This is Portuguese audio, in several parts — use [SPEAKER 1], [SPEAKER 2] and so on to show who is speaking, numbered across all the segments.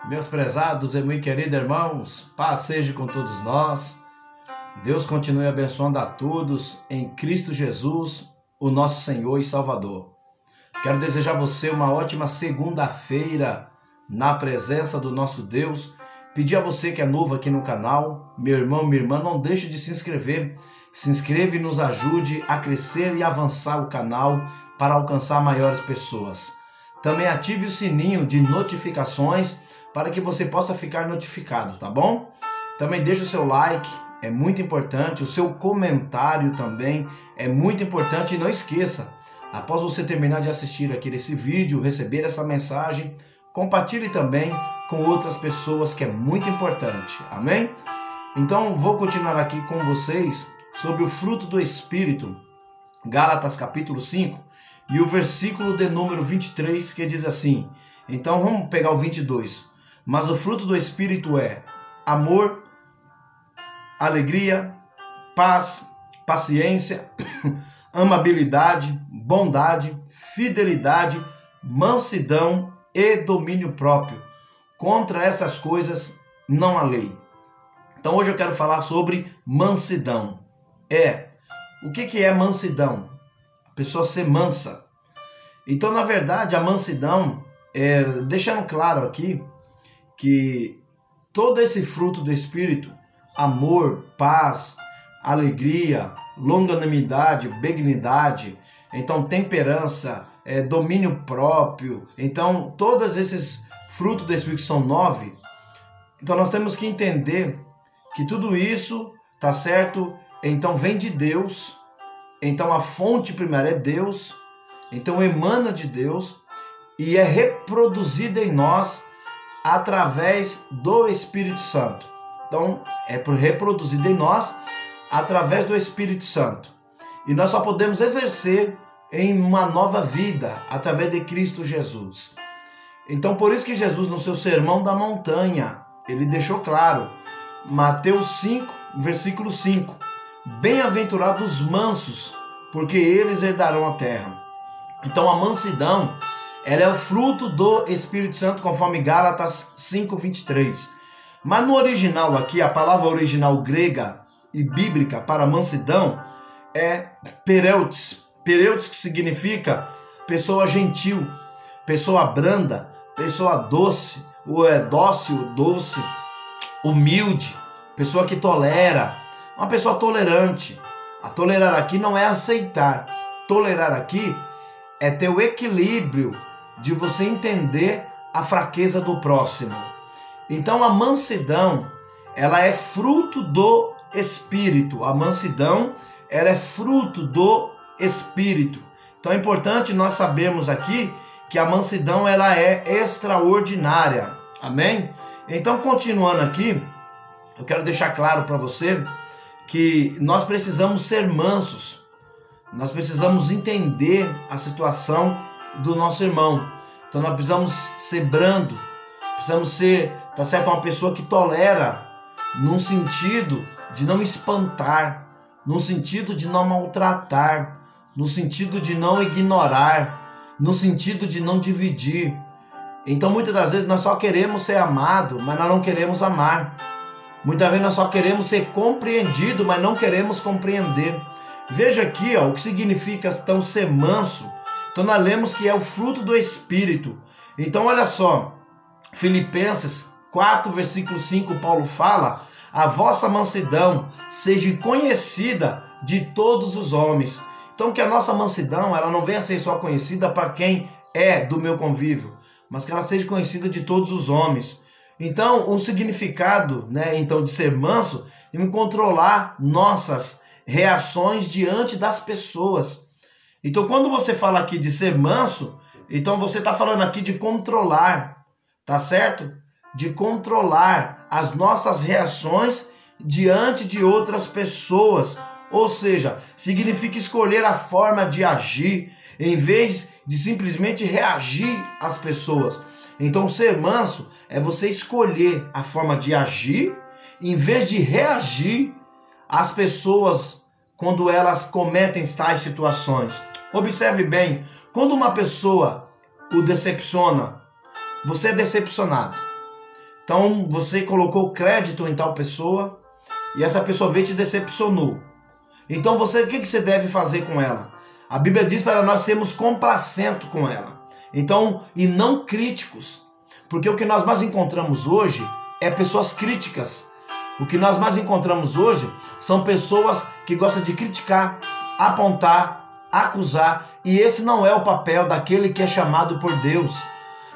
[SPEAKER 1] Meus prezados e muito queridos irmãos, paz seja com todos nós. Deus continue abençoando a todos em Cristo Jesus, o nosso Senhor e Salvador. Quero desejar a você uma ótima segunda-feira na presença do nosso Deus. Pedir a você que é novo aqui no canal, meu irmão, minha irmã, não deixe de se inscrever. Se inscreva e nos ajude a crescer e avançar o canal para alcançar maiores pessoas. Também ative o sininho de notificações para que você possa ficar notificado, tá bom? Também deixe o seu like, é muito importante. O seu comentário também é muito importante. E não esqueça, após você terminar de assistir aqui esse vídeo, receber essa mensagem, compartilhe também com outras pessoas, que é muito importante, amém? Então vou continuar aqui com vocês sobre o fruto do Espírito, Gálatas capítulo 5, e o versículo de número 23, que diz assim. Então vamos pegar o 22. Mas o fruto do Espírito é amor, alegria, paz, paciência, amabilidade, bondade, fidelidade, mansidão e domínio próprio. Contra essas coisas não há lei. Então hoje eu quero falar sobre mansidão. O que é mansidão? A pessoa ser mansa. Então, na verdade, a mansidão, deixando claro aqui, que todo esse fruto do Espírito, amor, paz, alegria, longanimidade, benignidade, então temperança, domínio próprio, então todos esses frutos do Espírito são 9. Então nós temos que entender que tudo isso, tá certo? Então vem de Deus, então a fonte primária é Deus, então emana de Deus e é reproduzida em nós através do Espírito Santo. Então é reproduzido em nós através do Espírito Santo. E nós só podemos exercer em uma nova vida através de Cristo Jesus. Então por isso que Jesus, no seu Sermão da Montanha, ele deixou claro, Mateus 5, versículo 5, bem-aventurados os mansos, porque eles herdarão a terra. Então a mansidão, ela é o fruto do Espírito Santo, conforme Gálatas 5, 23. Mas no original aqui, a palavra original grega e bíblica para mansidão é pereutes. Pereutes, que significa pessoa gentil, pessoa branda, pessoa doce, ou dócil, doce, humilde, pessoa que tolera, uma pessoa tolerante. A tolerar aqui não é aceitar. Tolerar aqui é ter o equilíbrio de você entender a fraqueza do próximo. Então a mansidão, ela é fruto do Espírito. A mansidão, ela é fruto do Espírito. Então é importante nós sabermos aqui que a mansidão, ela é extraordinária. Amém? Então, continuando aqui, eu quero deixar claro para você que nós precisamos ser mansos. Nós precisamos entender a situação do nosso irmão. Então nós precisamos ser brando, precisamos ser, tá certo, uma pessoa que tolera, num sentido de não espantar, no sentido de não maltratar, no sentido de não ignorar, no sentido de não dividir. Então muitas das vezes nós só queremos ser amado, mas nós não queremos amar. Muitas vezes nós só queremos ser compreendido, mas não queremos compreender. Veja aqui, o que significa então ser manso. Então nós lemos que é o fruto do Espírito. Então olha só, Filipenses 4, versículo 5, Paulo fala: a vossa mansidão seja conhecida de todos os homens. Então que a nossa mansidão, ela não venha a ser só conhecida para quem é do meu convívio, mas que ela seja conhecida de todos os homens. Então o significado, então, de ser manso é controlar nossas reações diante das pessoas. Então quando você fala aqui de ser manso, então você está falando aqui de controlar, tá certo? De controlar as nossas reações diante de outras pessoas. Ou seja, significa escolher a forma de agir em vez de simplesmente reagir às pessoas. Então ser manso é você escolher a forma de agir em vez de reagir às pessoas quando elas cometem tais situações. Observe bem, quando uma pessoa o decepciona, você é decepcionado. Então você colocou crédito em tal pessoa e essa pessoa veio e te decepcionou. Então o que você deve fazer com ela? A Bíblia diz para nós sermos complacentes com ela. Então, e não críticos. Porque o que nós mais encontramos hoje é pessoas críticas. O que nós mais encontramos hoje são pessoas que gostam de criticar, apontar, acusar. E esse não é o papel daquele que é chamado por Deus.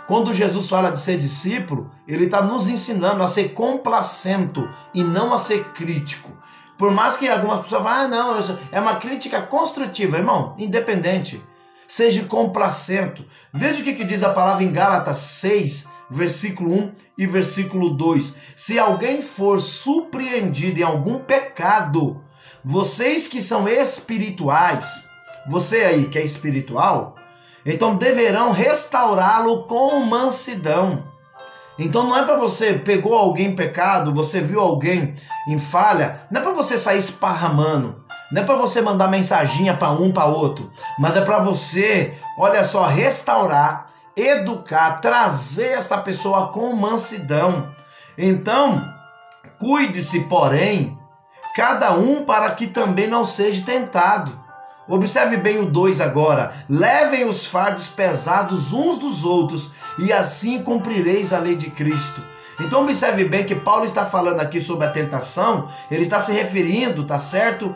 [SPEAKER 1] Quando Jesus fala de ser discípulo, ele está nos ensinando a ser complacente e não a ser crítico. Por mais que algumas pessoas falem, não, é uma crítica construtiva. Irmão, independente. Seja complacente. Veja o que diz a palavra em Gálatas 6, versículo 1 e versículo 2. Se alguém for surpreendido em algum pecado, vocês que são espirituais, você aí que é espiritual, então deverão restaurá-lo com mansidão. Então não é para você pegou alguém em pecado, você viu alguém em falha, não é para você sair esparramando. Não é para você mandar mensaginha para um, para outro, mas é para você, olha só, restaurar, educar, trazer essa pessoa com mansidão. Então, cuide-se, porém, cada um para que também não seja tentado. Observe bem o 2 agora. Levem os fardos pesados uns dos outros e assim cumprireis a lei de Cristo. Então observe bem que Paulo está falando aqui sobre a tentação, ele está se referindo, tá certo?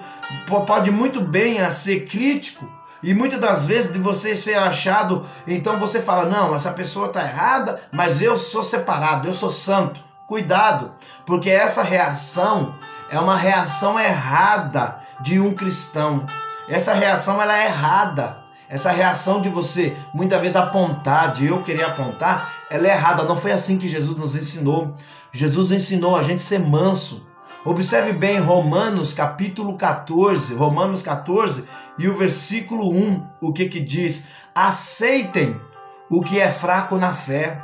[SPEAKER 1] Pode muito bem a ser crítico e muitas das vezes de você ser achado, então você fala, não, essa pessoa está errada, mas eu sou separado, eu sou santo. Cuidado, porque essa reação é uma reação errada de um cristão. Essa reação ela é errada. Essa reação de você muitas vezes apontar, de eu querer apontar, ela é errada. Não foi assim que Jesus nos ensinou. Jesus ensinou a gente ser manso. Observe bem Romanos capítulo 14, Romanos 14 e o versículo 1, o que diz? Aceitem o que é fraco na fé,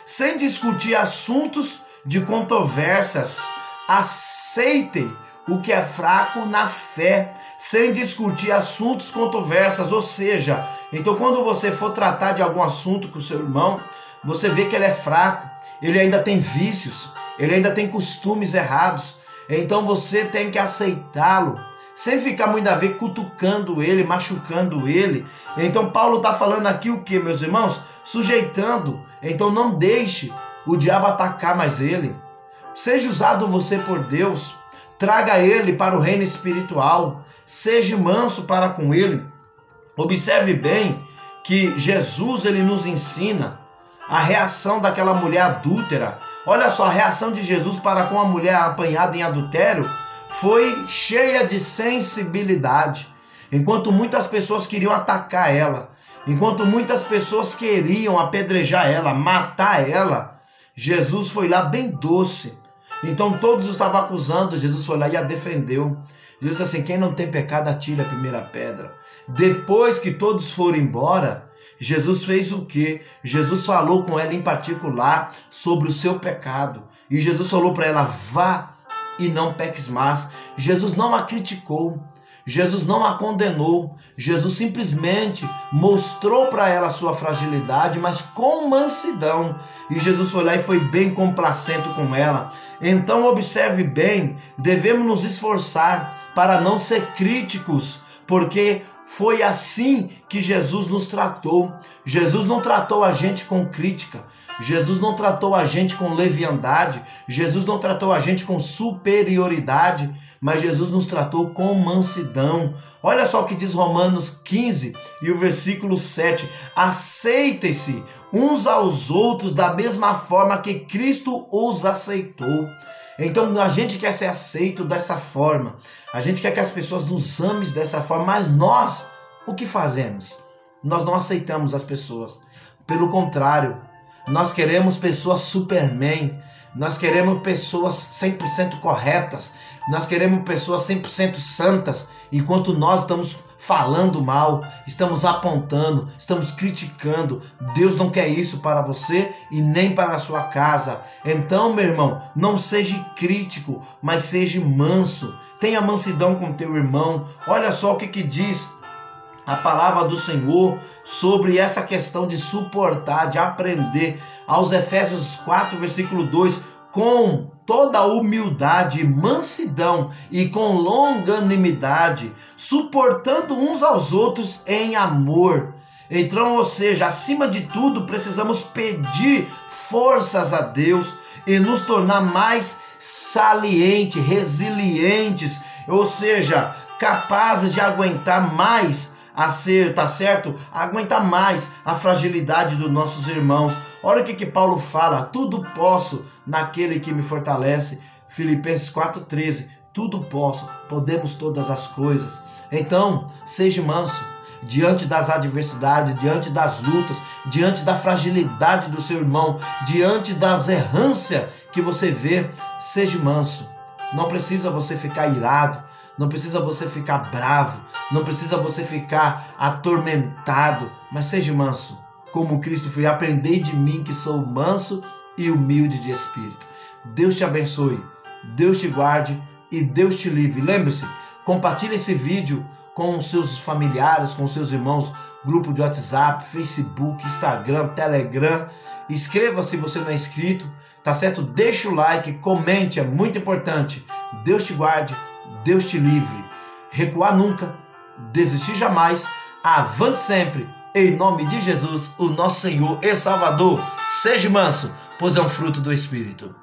[SPEAKER 1] sem discutir assuntos de controvérsias. Aceitem o que é fraco na fé, sem discutir assuntos controversas, ou seja, então quando você for tratar de algum assunto com o seu irmão, você vê que ele é fraco, ele ainda tem vícios, ele ainda tem costumes errados, então você tem que aceitá-lo, sem ficar muitas vezes cutucando ele, machucando ele. Então Paulo está falando aqui o que, meus irmãos? Sujeitando, então não deixe o diabo atacar mais ele, seja usado você por Deus, traga ele para o reino espiritual, seja manso para com ele. Observe bem que Jesus ele nos ensina a reação daquela mulher adúltera. Olha só, a reação de Jesus para com a mulher apanhada em adultério foi cheia de sensibilidade. Enquanto muitas pessoas queriam atacar ela, enquanto muitas pessoas queriam apedrejar ela, matar ela, Jesus foi lá bem doce. Então todos estavam acusando, Jesus foi lá e a defendeu. Jesus disse assim, quem não tem pecado atire a primeira pedra. Depois que todos foram embora, Jesus fez o quê? Jesus falou com ela em particular sobre o seu pecado. E Jesus falou para ela, vá e não peques mais. Jesus não a criticou. Jesus não a condenou, Jesus simplesmente mostrou para ela a sua fragilidade, mas com mansidão. E Jesus foi lá e foi bem complacente com ela. Então observe bem, devemos nos esforçar para não ser críticos, porque foi assim que Jesus nos tratou. Jesus não tratou a gente com crítica. Jesus não tratou a gente com leviandade. Jesus não tratou a gente com superioridade. Mas Jesus nos tratou com mansidão. Olha só o que diz Romanos 15 e o versículo 7. Aceitem-se uns aos outros da mesma forma que Cristo os aceitou. Então a gente quer ser aceito dessa forma, a gente quer que as pessoas nos amem dessa forma, mas nós, o que fazemos? Nós não aceitamos as pessoas, pelo contrário, nós queremos pessoas superman, nós queremos pessoas 100% corretas, nós queremos pessoas 100% santas, enquanto nós estamos falando mal, estamos apontando, estamos criticando. Deus não quer isso para você e nem para a sua casa. Então, meu irmão, não seja crítico, mas seja manso. Tenha mansidão com teu irmão. Olha só o que diz a palavra do Senhor sobre essa questão de suportar, de aprender. Aos Efésios 4, versículo 2, com toda humildade e mansidão e com longanimidade, suportando uns aos outros em amor. Então, ou seja, acima de tudo, precisamos pedir forças a Deus e nos tornar mais salientes, resilientes, ou seja, capazes de aguentar mais aguentar mais a fragilidade dos nossos irmãos. Olha o que Paulo fala: tudo posso naquele que me fortalece. Filipenses 4,13, tudo posso, podemos todas as coisas. Então, seja manso diante das adversidades, diante das lutas, diante da fragilidade do seu irmão, diante das errâncias que você vê. Seja manso. Não precisa você ficar irado, não precisa você ficar bravo, não precisa você ficar atormentado, mas seja manso. Como Cristo foi: aprendei de mim que sou manso e humilde de espírito. Deus te abençoe, Deus te guarde e Deus te livre. Lembre-se, compartilhe esse vídeo com os seus familiares, com os seus irmãos, grupo de WhatsApp, Facebook, Instagram, Telegram. Inscreva-se se você não é inscrito, tá certo? Deixa o like, comente, é muito importante. Deus te guarde, Deus te livre. Recuar nunca, desistir jamais, avante sempre. Em nome de Jesus, o nosso Senhor e Salvador. Seja manso, pois é um fruto do Espírito.